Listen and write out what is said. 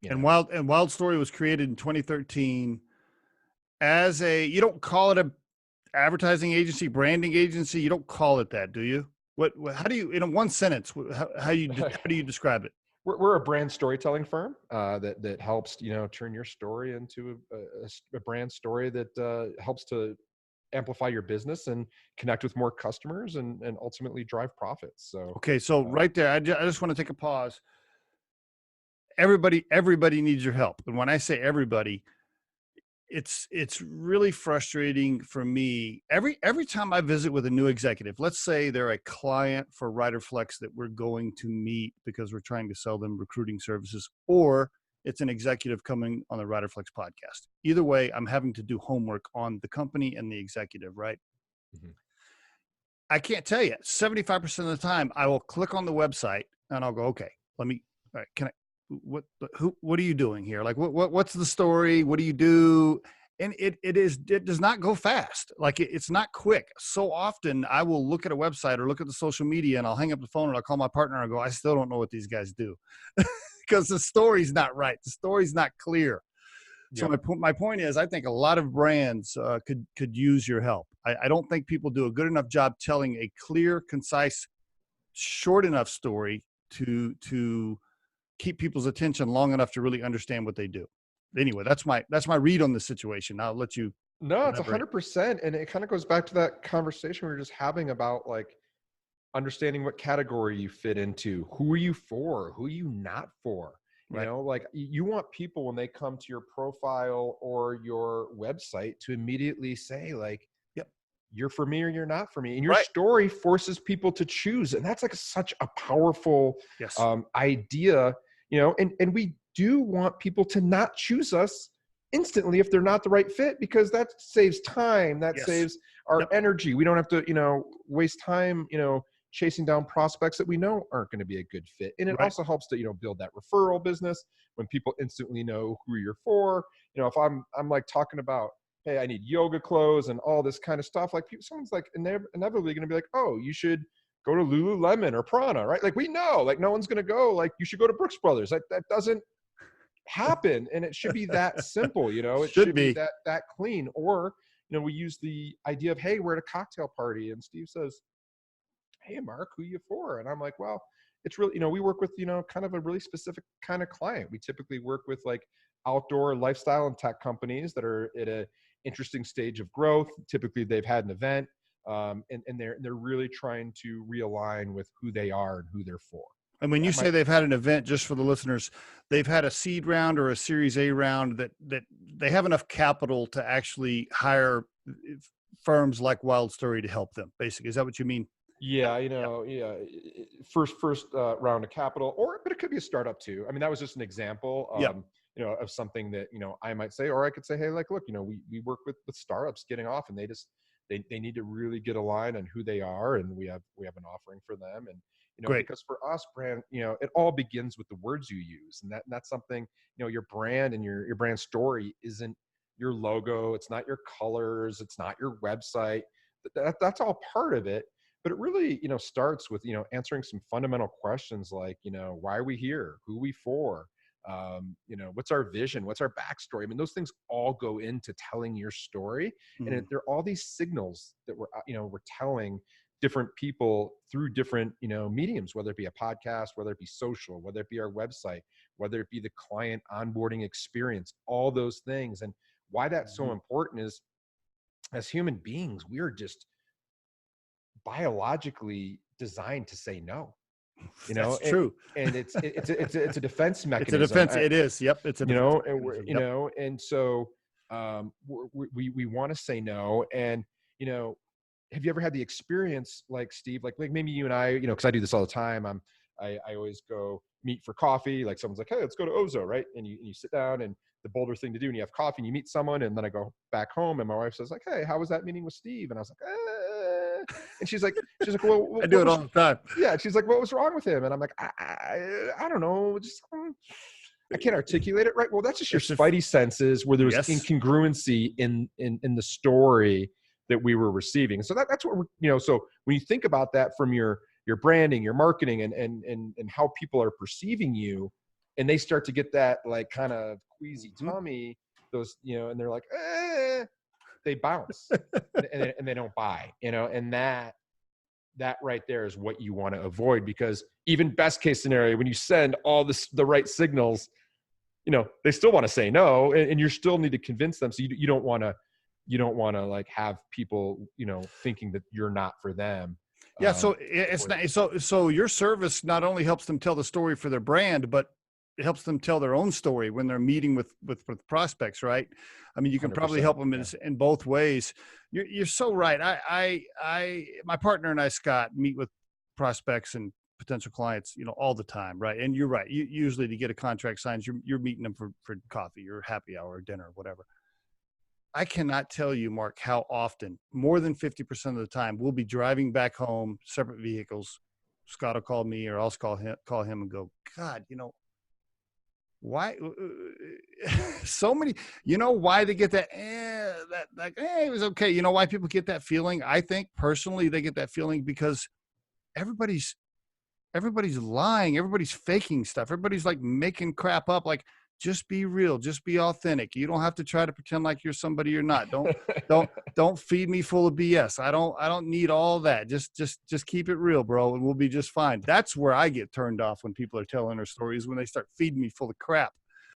you And know. Wild Story was created in 2013 as you don't call it a advertising agency, branding agency. You don't call it that, do you? How do you, in one sentence, how do you describe it? We're a brand storytelling firm that helps, turn your story into a brand story that helps to amplify your business and connect with more customers and ultimately drive profits. So, Okay. So right there, I just want to take a pause. Everybody needs your help. And when I say everybody, it's really frustrating for me. Every time I visit with a new executive, let's say they're a client for Riderflex that we're going to meet because we're trying to sell them recruiting services, or it's an executive coming on the Riderflex podcast. Either way, I'm having to do homework on the company and the executive, right? mhm. I can't tell you, 75% of the time I will click on the website and I'll go, okay, all right, what are you doing here? Like, what's the story? What do you do? And it does not go fast. Like it's not quick. So often I will look at a website or look at the social media and I'll hang up the phone and I'll call my partner and I go, I still don't know what these guys do because the story's not right. The story's not clear. So Yep. my point is, I think a lot of brands could use your help. I don't think people do a good enough job telling a clear, concise, short enough story to keep people's attention long enough to really understand what they do. Anyway, that's my read on the situation. I'll let you No, it's elaborate. 100%. And it kind of goes back to that conversation we were just having about like understanding what category you fit into, who are you for, who are you not for. Right. Like you want people when they come to your profile or your website to immediately say like, Yep. you're for me or you're not for me. And your Right. story forces people to choose. And that's like such a powerful Yes. idea, and we do want people to not choose us instantly if they're not the right fit, because that saves time, that Yes. saves our Yep. energy. We don't have to, waste time, chasing down prospects that we know aren't going to be a good fit. And it Right. also helps to, build that referral business when people instantly know who you're for. If I'm like talking about, hey, I need yoga clothes and all this kind of stuff, like someone's like inevitably going to be like, oh, you should go to Lululemon or Prana, right? Like we know, like no one's going to go, like you should go to Brooks Brothers. That doesn't happen. And it should be that simple, it Should should be be. that clean. Or, we use the idea of, hey, we're at a cocktail party and Steve says, hey, Mark, who you for? And I'm like, well, it's really, we work with, kind of a really specific kind of client. We typically work with like outdoor lifestyle and tech companies that are at a interesting stage of growth. Typically they've had an event, and they're really trying to realign with who they are and who they're for. And when you say they've had an event, just for the listeners, they've had a seed round or a Series A round that they have enough capital to actually hire firms like Wild Story to help them. Basically, is that what you mean? Yeah, Yeah. yeah. First round of capital, but it could be a startup too. I mean, that was just an example, Yeah. of something that, I might say, or I could say, hey, like, look, we work with startups getting off, and they need to really get aligned on who they are, and we have an offering for them. And, Great. because for us, brand, it all begins with the words you use, and that's something, your brand and your brand story isn't your logo, it's not your colors, it's not your website. That's all part of it. But it really, starts with, answering some fundamental questions like, why are we here? Who are we for? What's our vision? What's our backstory? I mean, those things all go into telling your story. And Mm. there are all these signals that we're telling different people through different, mediums, whether it be a podcast, whether it be social, whether it be our website, whether it be the client onboarding experience, all those things. And why that's so important is, as human beings, we are just biologically designed to say no, That's true. and it's a defense It's a mechanism. defense. It is. Yep. It's a defense And we're, mechanism. Yep. and so we want to say no. And have you ever had the experience, like Steve, like maybe you and I, because I do this all the time. I always go meet for coffee. Like someone's like, hey, let's go to Ozo, right? And you sit down, and the bolder thing to do, and you have coffee and you meet someone, and then I go back home and my wife says like, hey, how was that meeting with Steve? And I was like, and she's like, well, I do what it was, all the time. yeah. She's like, what was wrong with him? And I'm like, I don't know. Just, I can't articulate it right. Well, that's just your It's a spidey senses where there was yes. incongruency in the story that we were receiving. So that's what we're, so when you think about that from your branding, your marketing, and how people are perceiving you, and they start to get that like kind of queasy Mhm. tummy, those, and they're like, they bounce, and they don't buy, and that right there is what you want to avoid, because even best case scenario, when you send all the right signals, they still want to say no, and you still need to convince them. So you don't want to like have people, thinking that you're not for them. Yeah, so it's Before not, so your service not only helps them tell the story for their brand, but it helps them tell their own story when they're meeting with prospects, right? I mean, you can probably 100%. help them in both ways. You're so right. My partner and I, Scott, meet with prospects and potential clients, all the time, right? And you're right. Usually to get a contract signed, you're meeting them for coffee or happy hour or dinner or whatever. I cannot tell you, Mark, how often, more than 50% of the time, we'll be driving back home, separate vehicles. Scott will call me, or I'll call him and go, God, why so many, why they get that, it was okay. You know why people get that feeling? I think personally, they get that feeling because everybody's lying. Everybody's faking stuff. Everybody's like making crap up. Like, just be real, just be authentic. You don't have to try to pretend like you're somebody you're not. Don't feed me full of BS. I don't need all that. Just keep it real, bro, and we'll be just fine. That's where I get turned off when people are telling their stories, when they start feeding me full of crap.